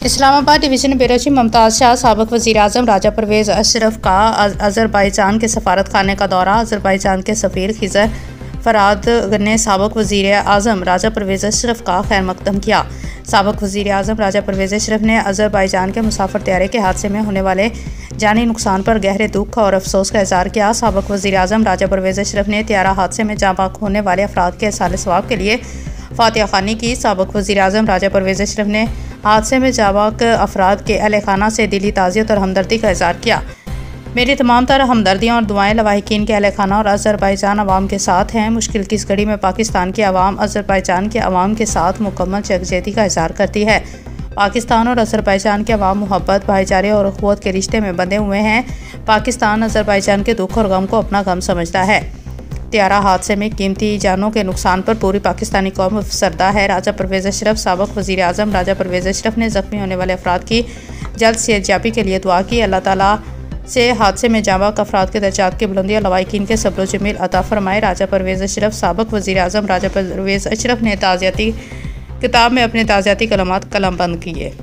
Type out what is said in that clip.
Islamabad division bureau chief Mumtaz Shah, साबिक़ वज़ीर-ए-आज़म राजा परवेज़ अशरफ का अज़रबैजान के सफारत खाने का दौरा। अज़रबैजान के सफ़ीर खिज़र फ़राद ने साबिक़ वज़ीर-ए-आज़म राजा परवेज़ अशरफ का खैर मक़दम किया। साबिक़ वज़ीर-ए-आज़म राजा परवेज़ अशरफ ने अज़रबैजान के मुसाफिर तैयारे के हादसे में होने वाले जानी नुकसान पर गहरे दुख और अफसोस का इज़हार किया। साबिक़ वज़ीर-ए-आज़म राजा परवेज़ अशरफ ने तैयारा हादसे में जाँ बाक होने वाले अफराद के इरसाल सवाब के लिए फातिहा ख़्वानी की। साबिक़ वज़ीर-ए-आज़म राजा परवेज़ अशरफ ने हादसे में जाँ बाक अफराद के अहले खाना से दिली ताज़ियत और हमदर्दी का इज़हार किया। मेरी तमाम तरह हमदर्दियाँ और दुआएं लवाहिकीन के अहले खाना और अज़रबैजान अवाम के साथ हैं। मुश्किल की इस घड़ी में पाकिस्तान की अवाम अज़रबैजान के अवाम के साथ मुकम्मल यकजहती का इज़हार करती है। पाकिस्तान और अज़रबैजान के अवाम मोहब्बत, भाईचारे और अख़ुवत के रिश्ते में बंधे हुए हैं। पाकिस्तान अज़रबैजान के दुख और गम को अपना गम समझता है। त्यारा हादसे में कीमती जानों के नुकसान पर पूरी पाकिस्तानी कौम अफसरदा है। राजा परवेज़ अशरफ साबिक़ वज़ीर-ए-आज़म राजा परवेज़ अशरफ ने ज़ख्मी होने वाले अफराद की जल्द सेहतयाबी के लिए दुआ की। अल्लाह ताला से हादसे में जाँ बाक अफराद के दर्जात की बुलंदी और लवाहिकीन के सब्र जमील अता फरमाए। राजा परवेज़ अशरफ साबिक़ वज़ीर-ए-आज़म राजा परवेज़ अशरफ ने ताज़ियती किताब में अपने ताज़ियती कलमात कलमबंद किए।